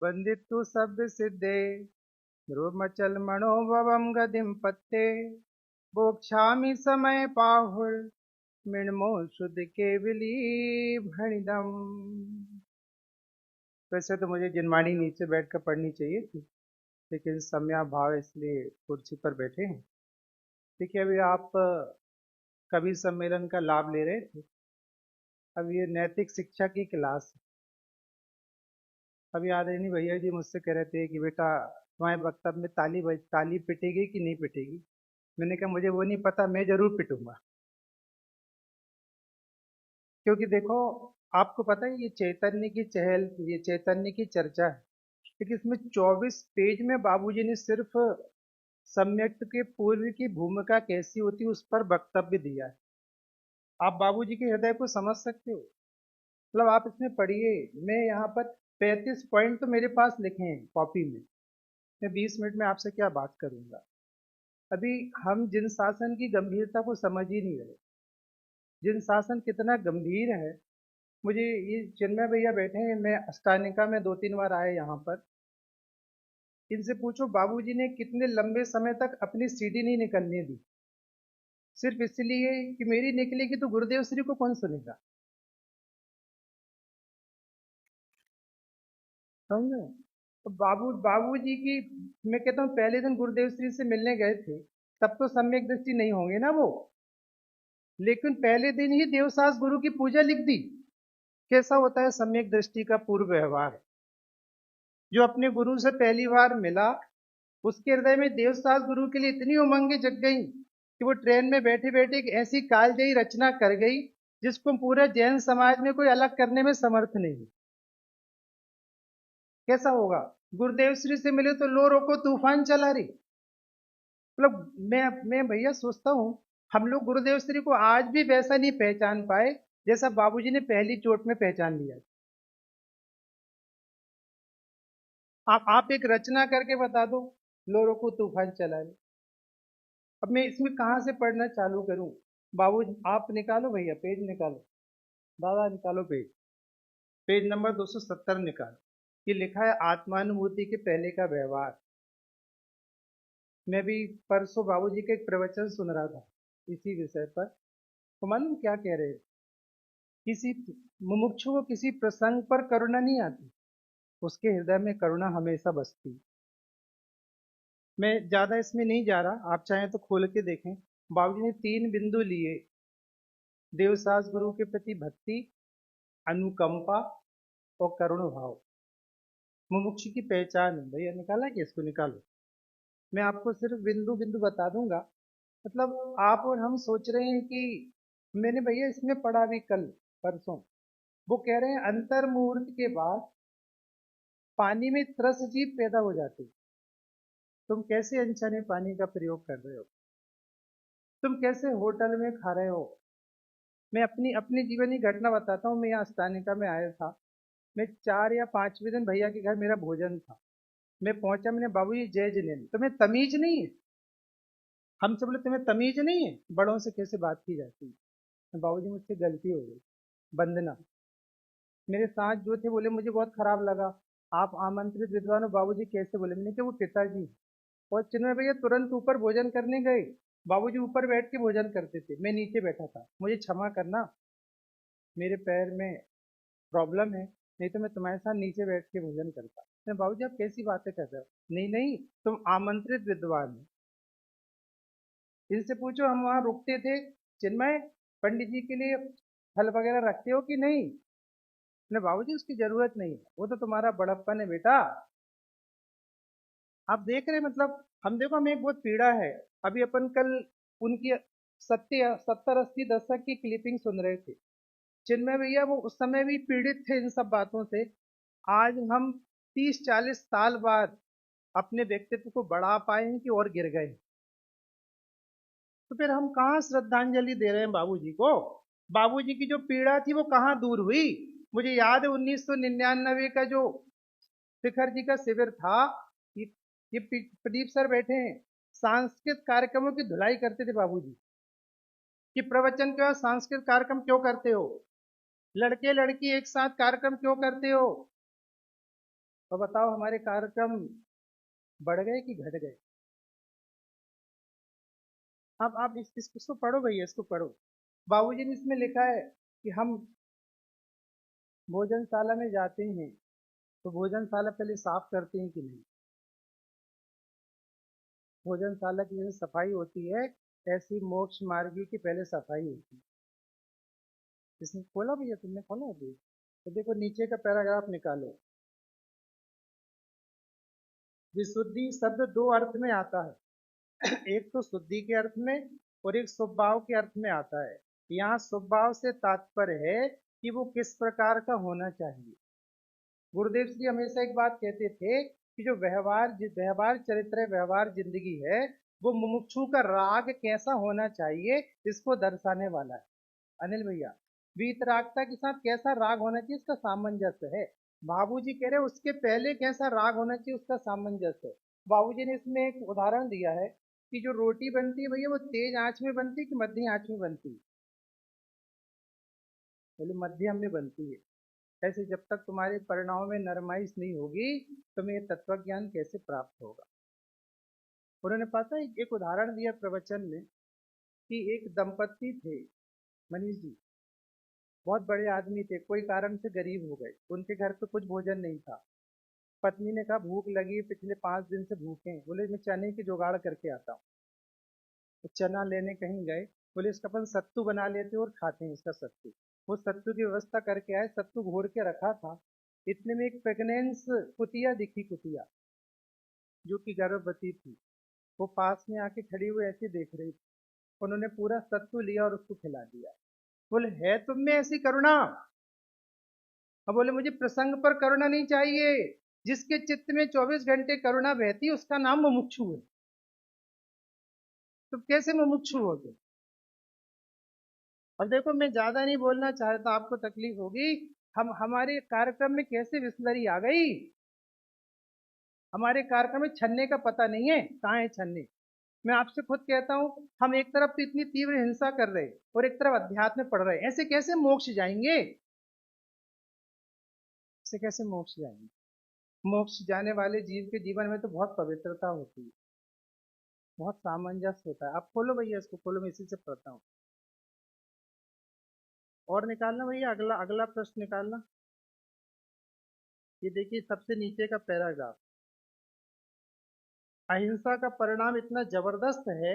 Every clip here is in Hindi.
वंदितु सभ्य सिद्धे ध्रुवमचल मनोभवम गतिम पत्ते बोक्षामि समय पाहुर मृण्मो शुद्ध केवली भणिदम। वैसे तो मुझे जिनवाणी नीचे बैठकर पढ़नी चाहिए थी, लेकिन सम्या भाव इसलिए कुर्सी पर बैठे हैं। देखिए, अभी आप कवि सम्मेलन का लाभ ले रहे थे। अब ये नैतिक शिक्षा की क्लास है। अभी आदरणीय भैया जी मुझसे कह रहे थे कि बेटा तुम्हारे वक्तव्य में ताली पिटेगी कि नहीं पिटेगी। मैंने कहा मुझे वो नहीं पता, मैं जरूर पिटूंगा। क्योंकि देखो, आपको पता है ये चैतन्य की चहल, ये चैतन्य की चर्चा है, लेकिन इसमें 24 पेज में बाबूजी ने सिर्फ सम्यक के पूर्व की भूमिका कैसी होती है उस पर वक्तव्य दिया है। आप बाबूजी के हृदय को समझ सकते हो। मतलब आप इसमें पढ़िए। मैं यहाँ पर 35 पॉइंट तो मेरे पास लिखे हैं कॉपी में। मैं 20 मिनट में आपसे क्या बात करूंगा। अभी हम जिन शासन की गंभीरता को समझ ही नहीं रहे। जिन शासन कितना गंभीर है। मुझे ये चिन्मय भैया बैठे हैं, मैं अष्टानिका में 2-3 बार आए यहाँ पर। इनसे पूछो बाबूजी ने कितने लंबे समय तक अपनी सीढ़ी नहीं निकलने दी, सिर्फ इसलिए कि मेरी निकलेगी तो गुरुदेव श्री को कौन सुनेगा। समझे। तो बाबूजी की, मैं कहता हूँ पहले दिन गुरुदेव श्री से मिलने गए थे, तब तो सम्यक दृष्टि नहीं होंगे ना वो, लेकिन पहले दिन ही देवसास गुरु की पूजा लिख दी। कैसा होता है सम्यक दृष्टि का पूर्व व्यवहार। जो अपने गुरु से पहली बार मिला, उसके हृदय में देवसास गुरु के लिए इतनी उमंगें जग गई कि वो ट्रेन में बैठे बैठे एक ऐसी कालजयी रचना कर गई जिसको पूरा जैन समाज में कोई अलग करने में समर्थ नहीं। कैसा होगा। गुरुदेव श्री से मिले तो लो रोको तूफान चला रही। मतलब मैं भैया सोचता हूँ हम लोग गुरुदेव श्री को आज भी वैसा नहीं पहचान पाए जैसा बाबूजी ने पहली चोट में पहचान लिया। आप एक रचना करके बता दो, लो रोको तूफान चला रही। अब मैं इसमें कहाँ से पढ़ना चालू करूं। बाबू आप निकालो भैया, पेज निकालो। दादा निकालो पेज। पेज नंबर 270 निकालो। ये लिखा है आत्मानुभूति के पहले का व्यवहार। मैं भी परसों बाबूजी का एक प्रवचन सुन रहा था इसी विषय पर। तो मालूम क्या कह रहे हैं, किसी मुमुक्षु को किसी प्रसंग पर करुणा नहीं आती, उसके हृदय में करुणा हमेशा बसती। मैं ज्यादा इसमें नहीं जा रहा, आप चाहें तो खोल के देखें। बाबूजी ने 3 बिंदु लिए। देवसास गुरु के प्रति भक्ति, अनुकंपा और करुण भाव। मुमुक्षु की पहचान है। भैया निकाला कि इसको निकालो। मैं आपको सिर्फ बिंदु बिंदु बता दूंगा। मतलब आप और हम सोच रहे हैं कि मैंने भैया इसमें पढ़ा भी कल परसों। वो कह रहे हैं अंतर मुहूर्त के बाद पानी में त्रस जीव पैदा हो जाती। तुम कैसे अनछने पानी का प्रयोग कर रहे हो। तुम कैसे होटल में खा रहे हो। मैं अपनी अपनी जीवनी घटना बताता हूँ। मैं यहाँ अस्थानिका में आया था। मैं 4 या 5वें दिन भैया के घर मेरा भोजन था। मैं पहुंचा, मैंने बाबू जी जय जिनेन्द्र, तुम्हें तमीज नहीं है। हमसे बोले तुम्हें तमीज नहीं है, बड़ों से कैसे बात की जाती है। बाबू जी मुझसे गलती हो गई, वंदना। मेरे साथ जो थे बोले मुझे बहुत खराब लगा, आप आमंत्रित विद्वान हो। बाबू जी कैसे बोले। मैंने कहा वो पिताजी हैं। और चिन्मय भैया तुरंत ऊपर भोजन करने गए। बाबूजी ऊपर बैठ के भोजन करते थे, मैं नीचे बैठा था। मुझे क्षमा करना, मेरे पैर में प्रॉब्लम है, नहीं तो मैं तुम्हारे साथ नीचे बैठ के भोजन करता। मैं बाबूजी आप कैसी बातें कर रहे हो। नहीं नहीं, तुम आमंत्रित विद्वान हो, इनसे पूछो हम वहां रुकते थे। चिन्मय, पंडित जी के लिए फल वगैरह रखते हो कि नहीं। ने बाबूजी उसकी जरूरत नहीं है, वो तो तुम्हारा बड़प्पन है बेटा। आप देख रहे हैं, मतलब हम देखो हमें एक बहुत पीड़ा है। अभी अपन कल उनकी 70-80 दशक की क्लिपिंग सुन रहे थे। चिन्मय भैया वो उस समय भी पीड़ित थे इन सब बातों से। आज हम 30-40 साल बाद अपने व्यक्तित्व को बढ़ा पाए हैं कि और गिर गए। तो फिर हम कहाँ श्रद्धांजलि दे रहे हैं बाबूजी को। बाबूजी की जो पीड़ा थी वो कहाँ दूर हुई। मुझे याद है 1999 का जो शिखर जी का शिविर था। ये ये प्रदीप सर बैठे हैं। सांस्कृतिक कार्यक्रमों की धुलाई करते थे बाबूजी कि प्रवचन के बाद सांस्कृतिक कार्यक्रम क्यों करते हो, लड़के लड़की एक साथ कार्यक्रम क्यों करते हो। तो बताओ हमारे कार्यक्रम बढ़ गए कि घट गए? अब आप इसको पढ़ो भैया, इसको पढ़ो। बाबूजी ने इसमें लिखा है कि हम भोजनशाला में जाते हैं तो भोजनशाला पहले साफ करते हैं कि नहीं। भोजनशाला की जैसे सफाई होती है, ऐसी मोक्ष मार्गी की पहले सफाई होती है। इसने खोला भैया, तुमने खोला अभी? तो देखो नीचे का पैराग्राफ निकालो। विशुद्धि शब्द दो अर्थ में आता है। एक तो शुद्धि के अर्थ में और एक स्वभाव के अर्थ में आता है। यहाँ स्वभाव से तात्पर्य है कि वो किस प्रकार का होना चाहिए। गुरुदेव श्री हमेशा एक बात कहते थे कि जो व्यवहार चरित्र है, व्यवहार जिंदगी है, वो मुमुक्षु का राग कैसा होना चाहिए इसको दर्शाने वाला है। अनिल भैया, वीतरागता के साथ कैसा राग होना चाहिए इसका सामंजस्य है। बाबूजी कह रहे उसके पहले कैसा राग होना चाहिए उसका सामंजस्य है। बाबूजी ने इसमें एक उदाहरण दिया है कि जो रोटी बनती है भैया वो तेज आंच में बनती है कि मध्यम आंच में बनती है? बोले मध्यम में बनती है। ऐसे जब तक तुम्हारे परिणामों में नरमाइश नहीं होगी तुम्हें ये तत्व ज्ञान कैसे प्राप्त होगा। उन्होंने पता है एक उदाहरण दिया प्रवचन में कि एक दंपत्ति थे, मनीष जी, बहुत बड़े आदमी थे, कोई कारण से गरीब हो गए, उनके घर पे कुछ भोजन नहीं था। पत्नी ने कहा भूख लगी, पिछले 5 दिन से भूखे हैं। बोले मैं चने की जुगाड़ करके आता हूँ। तो चना लेने कहीं गए, बोले इसका अपन सत्तू बना लेते और खाते हैं इसका सत्तू। वो सत्तू की व्यवस्था करके आए, सत्तू घोर के रखा था। इतने में एक प्रेग्नेंस कुतिया दिखी, कुतिया जो कि गर्भवती थी। वो पास में आके खड़ी हुई ऐसी देख रही थी। उन्होंने पूरा सत्तू लिया और उसको खिला दिया। बोले है तुम में ऐसी करुणा? अब बोले मुझे प्रसंग पर करुणा नहीं चाहिए, जिसके चित्त में 24 घंटे करुणा बहती उसका नाम मुमुक्षु है। तो कैसे मुमुक्षु हो गए? अब देखो मैं ज्यादा नहीं बोलना चाहता, आपको तकलीफ होगी। हम हमारे कार्यक्रम में कैसे बिस्लरी आ गई। हमारे कार्यक्रम में छन्ने का पता नहीं है, कहाँ है छन्ने। मैं आपसे खुद कहता हूँ, हम एक तरफ तो इतनी तीव्र हिंसा कर रहे हैं और एक तरफ अध्यात्म में पढ़ रहे हैं, ऐसे कैसे मोक्ष जाएंगे? ऐसे कैसे मोक्ष जाएंगे? मोक्ष जाने वाले जीव के जीवन में तो बहुत पवित्रता होती है, बहुत सामंजस्य होता है। आप खोलो भैया, इसको खोलो, मैं इसी से पढ़ता हूँ। और निकालना भैया, अगला अगला प्रश्न निकालना। ये देखिए सबसे नीचे का पैराग्राफ। अहिंसा का परिणाम इतना जबरदस्त है,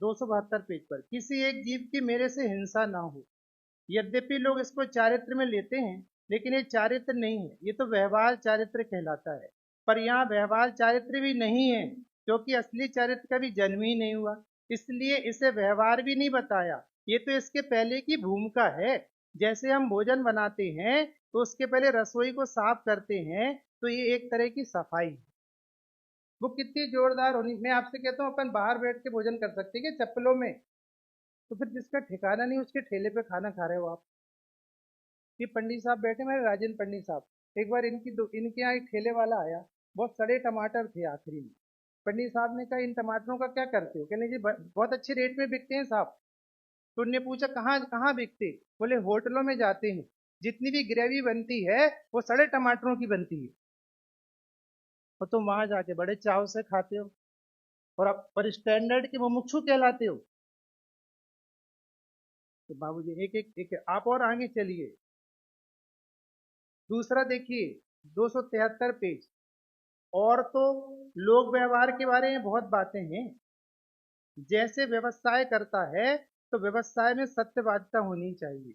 272 पेज पर, किसी एक जीव की मेरे से हिंसा ना हो। यद्यपि लोग इसको चारित्र में लेते हैं, लेकिन ये चारित्र नहीं है, ये तो व्यवहार चारित्र कहलाता है। पर यहाँ व्यवहार चारित्र भी नहीं है, क्योंकि असली चारित्र का भी जन्म ही नहीं हुआ, इसलिए इसे व्यवहार भी नहीं बताया। ये तो इसके पहले की भूमिका है। जैसे हम भोजन बनाते हैं तो उसके पहले रसोई को साफ करते हैं, तो ये एक तरह की सफाई है। वो कितनी जोरदार होनी। मैं आपसे कहता हूँ अपन बाहर बैठ के भोजन कर सकते हैं क्या चप्पलों में? तो फिर जिसका ठिकाना नहीं उसके ठेले पे खाना खा रहे हो आप। ये पंडित साहब बैठे, मेरे राजन पंडित साहब, एक बार इनके यहाँ एक ठेले वाला आया, बहुत सड़े टमाटर थे आखिरी में। पंडित साहब ने कहा इन टमाटरों का क्या करते हो? कहने जी बहुत अच्छे रेट में बिकते हैं साहब। तो उनने पूछा कहाँ कहाँ बिकते? बोले होटलों में जाते हैं, जितनी भी ग्रेवी बनती है वो सड़े टमाटरों की बनती है, और तुम वहां जाके बड़े चाव से खाते हो और आप पर स्टैंडर्ड के मुमुक्षु कहलाते हो। तो बाबूजी एक आप और आगे चलिए। दूसरा देखिए 273 पेज। और तो लोक व्यवहार के बारे में बहुत बातें हैं। जैसे व्यवसाय करता है तो व्यवसाय में सत्यवादिता होनी चाहिए,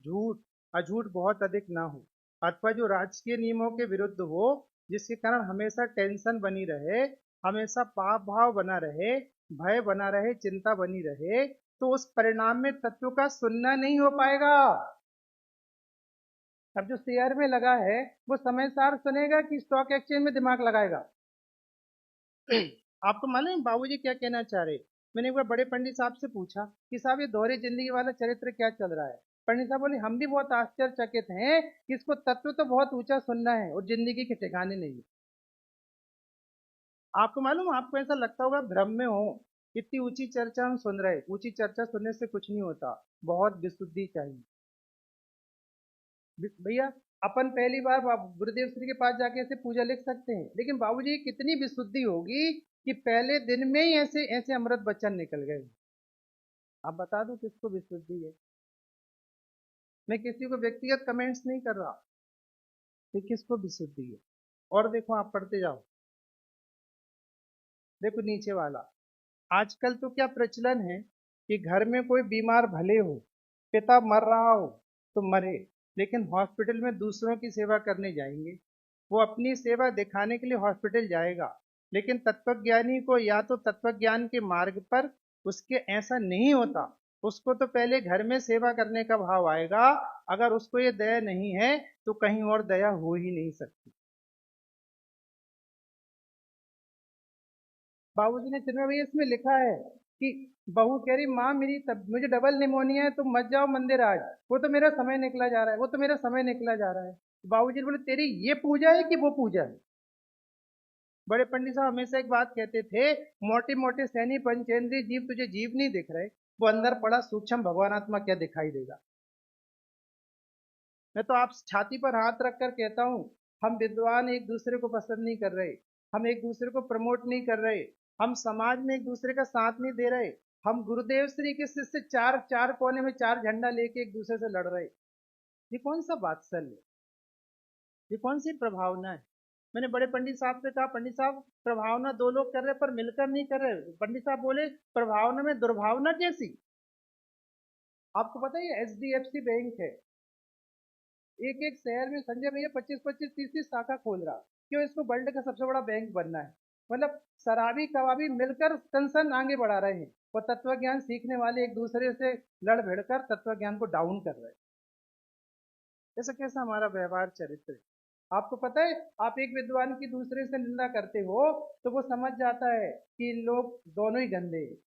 झूठ अझूठ बहुत अधिक ना हो, अथवा जो राजकीय नियमों के विरुद्ध हो, जिसके कारण हमेशा टेंशन बनी रहे, हमेशा पाप भाव बना रहे, भय बना रहे, चिंता बनी रहे, तो उस परिणाम में तत्व का सुनना नहीं हो पाएगा। अब जो शेयर में लगा है वो समय सार सुनेगा कि स्टॉक एक्सचेंज में दिमाग लगाएगा? आपको मालूम है बाबूजी क्या कहना चाह रहे? मैंने एक बार बड़े पंडित साहब से पूछा कि साहब ये दोहरी जिंदगी वाला चरित्र क्या चल रहा है? पंडित साहब बोले हम भी बहुत आश्चर्यचकित हैं कि इसको तत्व तो बहुत ऊंचा सुनना है और जिंदगी के ठिकाने नहीं है। आपको मालूम, आपको ऐसा लगता होगा भ्रम में हो, इतनी ऊंची चर्चा हम सुन रहे, ऊंची चर्चा सुनने से कुछ नहीं होता, बहुत विशुद्धि चाहिए भैया। अपन पहली बार गुरुदेव श्री के पास जाके ऐसे पूजा लिख सकते हैं, लेकिन बाबूजी कितनी विशुद्धि होगी कि पहले दिन में ही ऐसे ऐसे अमृत बच्चन निकल गए। आप बता दो किसको विशुद्धि है। मैं किसी को व्यक्तिगत कमेंट्स नहीं कर रहा कि किसको विशुद्धि है। और देखो आप पढ़ते जाओ, देखो नीचे वाला। आजकल तो क्या प्रचलन है कि घर में कोई बीमार भले हो, पिता मर रहा हो तो मरे, लेकिन हॉस्पिटल में दूसरों की सेवा करने जाएंगे। वो अपनी सेवा दिखाने के लिए हॉस्पिटल जाएगा, लेकिन तत्वज्ञानी को या तो तत्वज्ञान के मार्ग पर उसके ऐसा नहीं होता। उसको तो पहले घर में सेवा करने का भाव आएगा। अगर उसको ये दया नहीं है तो कहीं और दया हो ही नहीं सकती। बाबूजी ने चिन्मय भैया इसमें लिखा है कि बहू कह रही माँ मेरी मुझे डबल निमोनिया है, तुम मत जाओ मंदिर आज, वो तो मेरा समय निकला जा रहा है, वो तो मेरा समय निकला जा रहा है। बाबूजी ने बोले तेरी ये पूजा है कि वो पूजा है। बड़े पंडित साहब हमेशा एक बात कहते थे, मोटे मोटे सैनी पंचेंद्रीय जीव तुझे जीव नहीं दिख रहे, वो अंदर पड़ा सूक्ष्म भगवान आत्मा क्या दिखाई देगा। मैं तो आप छाती पर हाथ रखकर कहता हूँ, हम विद्वान एक दूसरे को पसंद नहीं कर रहे, हम एक दूसरे को प्रमोट नहीं कर रहे, हम समाज में एक दूसरे का साथ नहीं दे रहे, हम गुरुदेव श्री के शिष्य चार चार कोने में चार झंडा लेके एक दूसरे से लड़ रहे। ये कौन सा वात्सल्य है? ये कौन सी प्रभावना है? मैंने बड़े पंडित साहब से कहा, पंडित साहब प्रभावना दो लोग कर रहे पर मिलकर नहीं कर रहे। पंडित साहब बोले प्रभावना में दुर्भावना कैसी? आपको पता है HDFC बैंक है, एक एक शहर में संजय भैया 25-25 30-30 शाखा खोल रहा। क्यों? इसको वर्ल्ड का सबसे बड़ा बैंक बनना है। मतलब शराबी कबाबी मिलकर कंसर्न आगे बढ़ा रहे हैं, और तत्व ज्ञान सीखने वाले एक दूसरे से लड़ भिड़कर तत्व ज्ञान को डाउन कर रहे हैं। ऐसा कैसा हमारा व्यवहार चरित्र है? आपको पता है, आप एक विद्वान की दूसरे से निंदा करते हो तो वो समझ जाता है कि इन लोग दोनों ही गंदे हैं।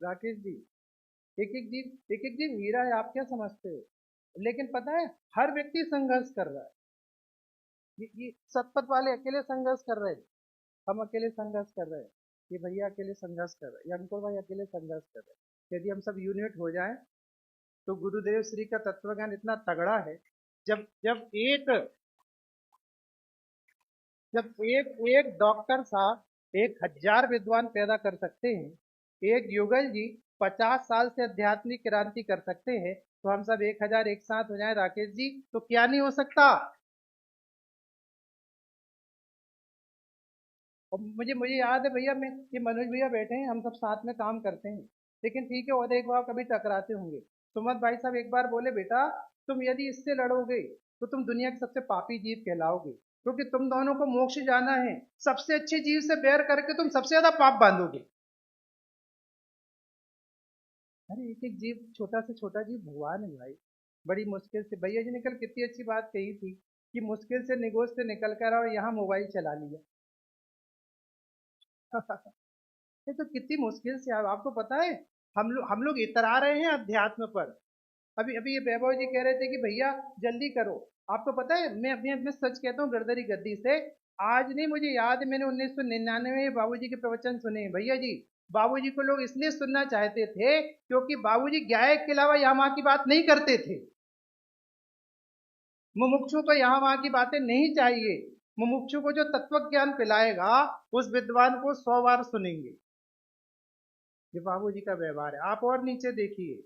राकेश जी, एक एक जीव हीरा है, आप क्या समझते हो? लेकिन पता है हर व्यक्ति संघर्ष कर रहा है। ये सतपथ वाले अकेले संघर्ष कर रहे हैं, हम अकेले संघर्ष कर रहे हैं, ये भैया अकेले संघर्ष कर रहे हैं, ये अंकुर भाई अकेले संघर्ष कर रहे हैं। यदि हम सब यूनिट हो जाएं तो गुरुदेव श्री का तत्वज्ञान इतना तगड़ा है। जब जब एक जब एक एक डॉक्टर साहब 1000 विद्वान पैदा कर सकते हैं, एक युगल जी 50 साल से आध्यात्मिक क्रांति कर सकते हैं, तो हम सब 1000 एक साथ हो जाए राकेश जी तो क्या नहीं हो सकता। और मुझे मुझे याद है भैया, मैं ये मनोज भैया बैठे हैं, हम सब साथ में काम करते हैं, लेकिन ठीक है और एक बार कभी टकराते होंगे। सुमत भाई साहब एक बार बोले बेटा तुम यदि इससे लड़ोगे तो तुम दुनिया के सबसे पापी जीव कहलाओगे, क्योंकि तुम दोनों को मोक्ष जाना है, सबसे अच्छे जीव से बैर करके तुम सबसे ज्यादा पाप बांधोगे। अरे एक एक जीव, छोटा से छोटा जीव भगवान है भाई। बड़ी मुश्किल से भैया जी ने कल कितनी अच्छी बात कही थी कि मुश्किल से निगोज से निकल कर और यहाँ मोबाइल चला लिया। ये तो कितनी मुश्किल से, आपको पता है हम लोग इतरा रहे हैं अध्यात्म पर। अभी अभी ये वैभव जी कह रहे थे कि भैया जल्दी करो। आपको पता है मैं अपने अपने सच कहता हूँ गर्दरी गद्दी से, आज नहीं मुझे याद है मैंने 1999 में बाबूजी के प्रवचन सुने हैं भैया जी। बाबूजी को लोग इसलिए सुनना चाहते थे क्योंकि बाबूजी गाय के अलावा यहाँ वहां की बात नहीं करते थे। मुमुक्षु को यहाँ वहां की बातें नहीं चाहिए। मुमुक्षु को जो तत्व ज्ञान पिलाएगा उस विद्वान को 100 बार सुनेंगे। ये बाबूजी का व्यवहार है। आप और नीचे देखिए,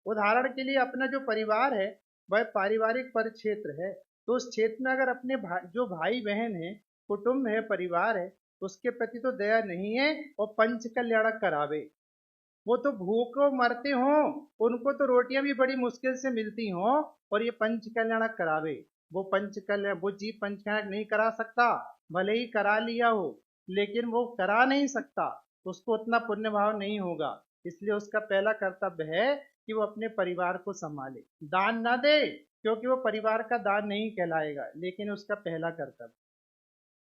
उदाहरण के लिए अपना जो परिवार है वह पारिवारिक परिक्षेत्र है, तो उस क्षेत्र में अगर अपने जो भाई बहन है, कुटुंब है, परिवार है, उसके प्रति तो दया नहीं है और पंच कल्याण करावे। वो तो भूखों मरते हो, उनको तो रोटियां भी बड़ी मुश्किल से मिलती हो, और ये पंच कल्याण करावे। वो पंच कल्याण, वो जीव पंच कल्याण नहीं करा सकता, भले ही करा लिया हो, लेकिन वो करा नहीं सकता, उसको उतना पुण्य भाव नहीं होगा। इसलिए उसका पहला कर्तव्य है कि वो अपने परिवार को संभाले, दान ना दे, क्योंकि वो परिवार का दान नहीं कहलाएगा, लेकिन उसका पहला कर्तव्य।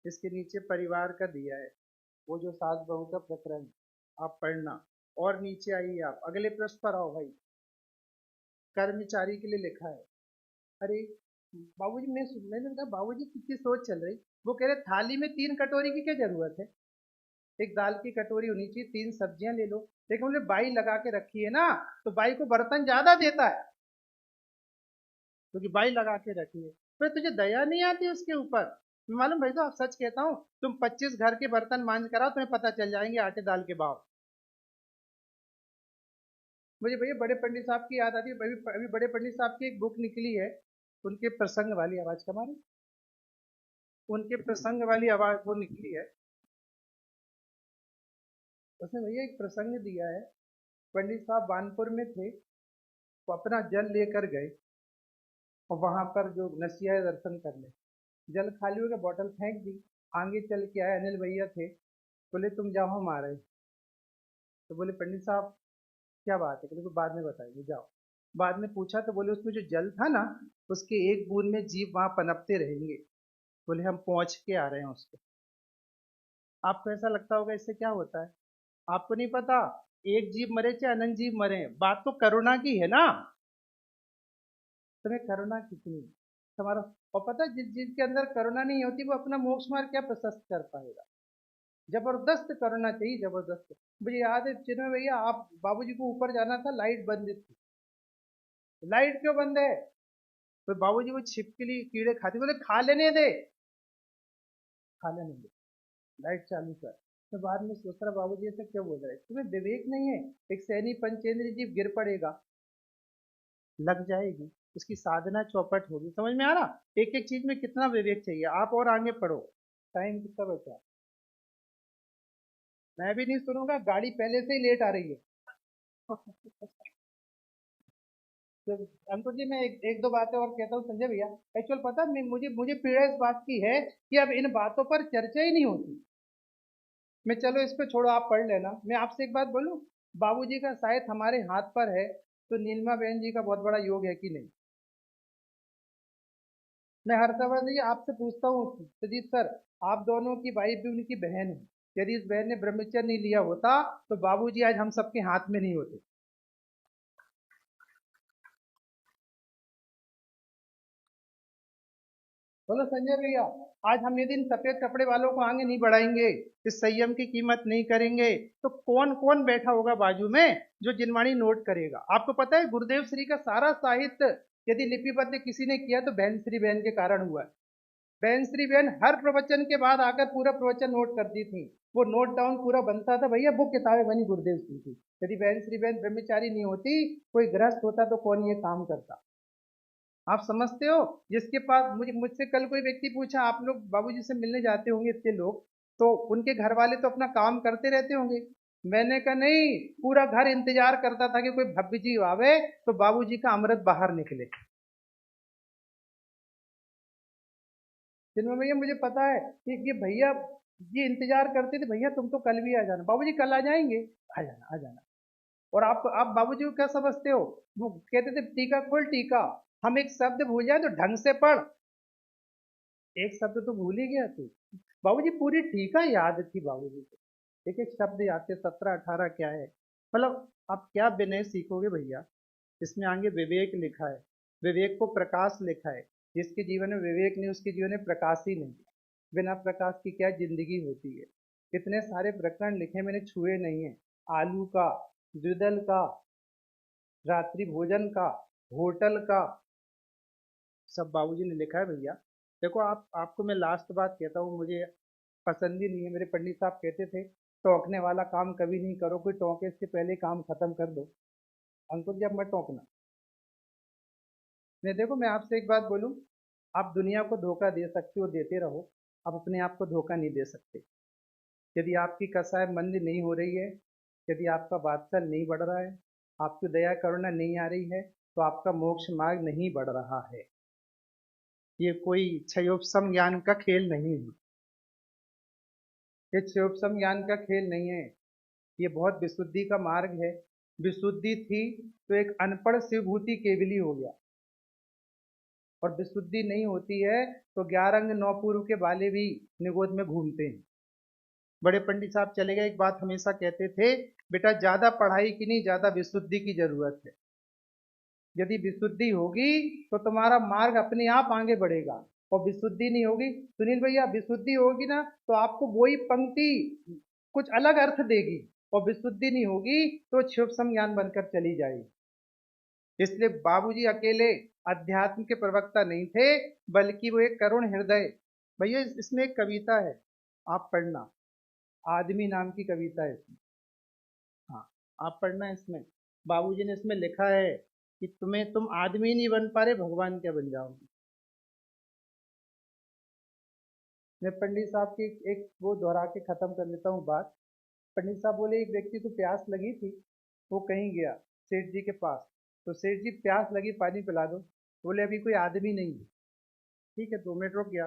इसके नीचे परिवार का दिया है, वो जो सास बहू का प्रकरण, आप पढ़ना। और नीचे आइए, आप अगले पृष्ठ पर आओ भाई। कर्मचारी के लिए लिखा है। अरे बाबूजी, मैंने कहा बाबूजी कितनी सोच चल रही। वो कह रहे थाली में 3 कटोरी की क्या जरूरत है, एक दाल की कटोरी होनी चाहिए, 3 सब्जियां ले लो। लेकिन बोले बाई लगा के रखी है ना, तो बाई को बर्तन ज्यादा देता है। क्योंकि बाई लगा के रखी है, फिर तुझे दया नहीं आती उसके ऊपर। मैं मालूम भाई, तो आप सच कहता हूँ, तुम 25 घर के बर्तन मांझ कराओ, तुम्हें पता चल जाएंगे आटे दाल के भाव। मुझे भैया बड़े पंडित साहब की याद आती है, अभी अभी बड़े पंडित साहब की एक बुक निकली है, उनके प्रसंग वाली आवाज कमारी, उनके प्रसंग वाली आवाज वो निकली है। उसने भैया एक प्रसंग दिया है, पंडित साहब बानपुर में थे, तो अपना जल लेकर गए और वहां पर जो नसिया दर्शन कर ले, जल खाली हो गया, बोतल फेंक दी। आगे चल के आए अनिल भैया थे, बोले तुम जाओ हम आ रहे हैं। तो बोले पंडित साहब क्या बात है, बोले बाद में बताएंगे, जाओ। बाद में पूछा तो बोले उसमें जो जल था ना, उसके एक बूंद में जीव वहां पनपते रहेंगे। बोले हम पहुंच के आ रहे हैं उसको। आपको ऐसा लगता होगा इससे क्या होता है, आपको नहीं पता, एक जीव मरे चाहे अनंत जीव मरे, बात तो करुणा की है ना। तुम्हें करुणा कितनी तुम्हारा, और पता है जिस चीज के अंदर करुणा नहीं होती वो अपना मोक्ष मार्ग क्या प्रशस्त कर पाएगा। जबरदस्त करुणा चाहिए, जबरदस्त। मुझे याद है चिन्मय भैया, आप बाबूजी को ऊपर जाना था, लाइट बंद थी। लाइट क्यों बंद है, तो बाबूजी वो छिपकली कीड़े खाते, बोले खा लेने दे, खा लेने दे, लाइट चालू कर। तो बाद में सोच रहा बाबूजी ऐसे क्यों बोल रहे हैं, तुम्हें विवेक नहीं है। एक सैनी पंचेंद्र जीव गिर पड़ेगा, लग जाएगी, उसकी साधना चौपट होगी। समझ में आ रहा, एक एक चीज में कितना विवेक चाहिए। आप और आगे पढ़ो, टाइम कितना बचा। मैं भी नहीं सुनूंगा, गाड़ी पहले से ही लेट आ रही है। तो अंकुर जी मैं एक दो बातें और कहता हूँ संजय भैया। एक्चुअल पता है, मुझे मुझे पीड़ा इस बात की है कि अब इन बातों पर चर्चा ही नहीं होती। मैं चलो इस पे छोड़ो, आप पढ़ लेना। मैं आपसे एक बात बोलूं, बाबूजी का शायद हमारे हाथ पर है, तो नीलिमा बहन जी का बहुत बड़ा योग है कि नहीं। मैं हर सवाल नहीं आपसे पूछता हूँ सुजीत सर, आप दोनों की वाइफ भी उनकी बहन है, यदि इस बहन ने ब्रह्मचर्य नहीं लिया होता तो बाबूजी आज हम सबके हाथ में नहीं होते। बोलो संजय भैया, आज हम यदि इन सफेद कपड़े वालों को आगे नहीं बढ़ाएंगे, इस संयम की कीमत नहीं करेंगे, तो कौन कौन बैठा होगा बाजू में जो जिनवाणी नोट करेगा। आपको पता है गुरुदेव श्री का सारा साहित्य यदि लिपिबद्ध किसी ने किया तो बहन श्री बहन के कारण हुआ है। बहन श्री बहन हर प्रवचन के बाद आकर पूरा प्रवचन नोट करती थी, वो नोट डाउन पूरा बनता था भैया, वो किताबें बनी गुरुदेव श्री की। यदि बहन श्री बहन ब्रह्मचारी नहीं होती, कोई गृहस्थ होता तो कौन ये काम करता। आप समझते हो, जिसके पास मुझसे कल कोई व्यक्ति पूछा, आप लोग बाबूजी से मिलने जाते होंगे इतने लोग, तो उनके घर वाले तो अपना काम करते रहते होंगे। मैंने कहा नहीं, पूरा घर इंतजार करता था कि कोई भव्य जी आवे तो बाबूजी का अमृत बाहर निकले। जिनमें भैया मुझे पता है कि ये भैया ये इंतजार करते थे, भैया तुम तो कल भी आ जाना, बाबूजी कल आ जाएंगे, आ जाना आ जाना। और आप बाबूजी को क्या समझते हो, वो कहते थे टीका खोल टीका, हम एक शब्द भूल जाए तो ढंग से पढ़। एक शब्द तो भूल ही गया तू, बाबूजी पूरी टीका याद थी बाबूजी को, एक एक शब्द याद थे, 17 18 क्या है। मतलब आप क्या विनय सीखोगे भैया, इसमें आगे विवेक लिखा है, विवेक को प्रकाश लिखा है। जिसके जीवन में विवेक नहीं उसके जीवन में प्रकाश ही नहीं। बिना प्रकाश की क्या जिंदगी होती है। इतने सारे प्रकरण लिखे मैंने, छुए नहीं है। आलू का, द्विदल का, रात्रि भोजन का, होटल का, सब बाबूजी ने लिखा है भैया। देखो आपको मैं लास्ट बात कहता हूँ, मुझे पसंद ही नहीं है, मेरे पंडित साहब कहते थे टोकने वाला काम कभी नहीं करो, कोई टोके इससे पहले काम खत्म कर दो। अंकुर जी अब मत टोकना। नहीं देखो मैं आपसे एक बात बोलूं, आप दुनिया को धोखा दे सकते हो, देते रहो, आप अपने आप को धोखा नहीं दे सकते। यदि आपकी कसाय मंद नहीं हो रही है, यदि आपका वात्सल नहीं बढ़ रहा है, आपकी दया करुणा नहीं आ रही है, तो आपका मोक्ष मार्ग नहीं बढ़ रहा है। ये कोई क्षयोपम ज्ञान का खेल नहीं है, ये क्षयोपम ज्ञान का खेल नहीं है, ये बहुत विशुद्धि का मार्ग है। विशुद्धि थी तो एक अनपढ़ शिवभूति केवली हो गया, और विशुद्धि नहीं होती है तो 11 अंग 9 पूर्व के बाले भी निगोद में घूमते हैं। बड़े पंडित साहब चले गए, एक बात हमेशा कहते थे, बेटा ज्यादा पढ़ाई की नहीं, ज्यादा विशुद्धि की जरूरत है। यदि विशुद्धि होगी तो तुम्हारा मार्ग अपने आप आगे बढ़ेगा, और विशुद्धि नहीं होगी सुनील भैया, विशुद्धि होगी ना तो आपको वही पंक्ति कुछ अलग अर्थ देगी, और विशुद्धि नहीं होगी तो क्षुभ ज्ञान बनकर चली जाएगी। इसलिए बाबूजी अकेले अध्यात्म के प्रवक्ता नहीं थे, बल्कि वो एक करुण हृदय। भैया इसमें एक कविता है, आप पढ़ना, आदमी नाम की कविता है इसमें। हाँ, आप पढ़ना। इसमें बाबूजी ने इसमें लिखा है कि तुम आदमी नहीं बन पा रहे, भगवान क्या बन जाओगे। मैं पंडित साहब की एक वो दोहरा के खत्म कर लेता हूँ बात। पंडित साहब बोले एक व्यक्ति को प्यास लगी थी, वो कहीं गया सेठ जी के पास। तो सेठ जी, प्यास लगी, पानी पिला दो। बोले अभी कोई आदमी नहीं है। ठीक है, 2 मिनट रुक गया।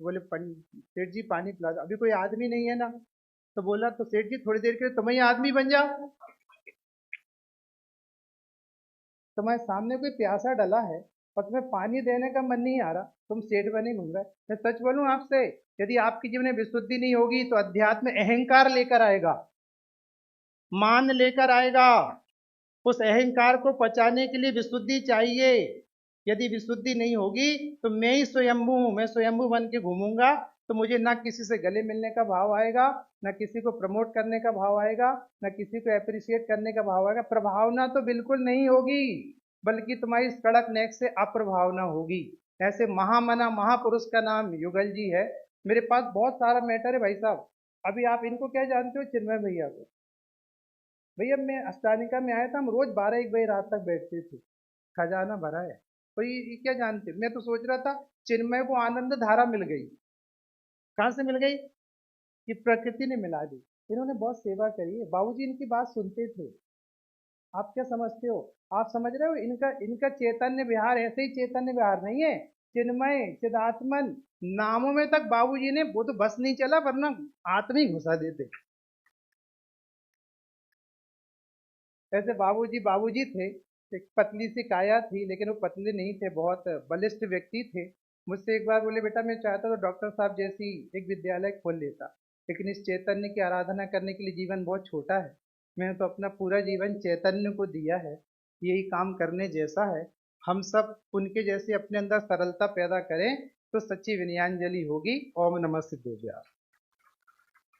बोले सेठ जी पानी पिला दो, अभी कोई आदमी नहीं है ना। तो बोला, तो सेठ जी थोड़ी देर के लिए तुम्हें आदमी बन जाओ। तुम्हारे सामने कोई प्यासा डला है और तुम्हें पानी देने का मन नहीं आ रहा, तुम सेठ बने घूम रहे। मैं सच बोलूं आपसे, यदि आपके जीवन में विशुद्धि नहीं होगी तो अध्यात्म अहंकार लेकर आएगा, मान लेकर आएगा। उस अहंकार को पचाने के लिए विशुद्धि चाहिए। यदि विशुद्धि नहीं होगी तो मैं ही स्वयंभू हूं, मैं स्वयंभू बन के घूमूंगा, तो मुझे ना किसी से गले मिलने का भाव आएगा, ना किसी को प्रमोट करने का भाव आएगा, ना किसी को अप्रिशिएट करने का भाव आएगा। प्रभावना तो बिल्कुल नहीं होगी, बल्कि तुम्हारी कड़क नेक से अप्रभावना होगी। ऐसे महामना महापुरुष का नाम युगल जी है। मेरे पास बहुत सारा मैटर है भाई साहब। अभी आप इनको क्या जानते हो, चिन्मय भैया को। भैया मैं अष्टानिका में आया था, हम रोज 12-1 बजे रात तक बैठते थे, खजाना भरा है। तो ये क्या जानते, मैं तो सोच रहा था चिन्मय को आनंद धारा मिल गई। कहाँ से मिल गई? ये प्रकृति ने मिला दी। इन्होंने बहुत सेवा करी है, बाबूजी इनकी बात सुनते थे। आप क्या समझते हो? आप समझ रहे हो, इनका इनका चैतन्य विहार ऐसे ही चैतन्य विहार नहीं है। चिन्मय चिदात्मन नामों में तक बाबूजी ने, वो तो बस नहीं चला, वरना आत्मा ही घुसा देते। ऐसे बाबूजी बाबूजी थे। एक पतली सी काया थी, लेकिन वो पतले नहीं थे, बहुत बलिष्ठ व्यक्ति थे। मुझसे एक बार बोले, बेटा मैं चाहता तो डॉक्टर साहब जैसी एक विद्यालय खोल लेता, लेकिन इस चैतन्य की आराधना करने के लिए जीवन बहुत छोटा है। मैंने तो अपना पूरा जीवन चैतन्य को दिया है, यही काम करने जैसा है। हम सब उनके जैसे अपने अंदर सरलता पैदा करें तो सच्ची विनयांजलि होगी। ओम नमः सिद्धेश्वराय।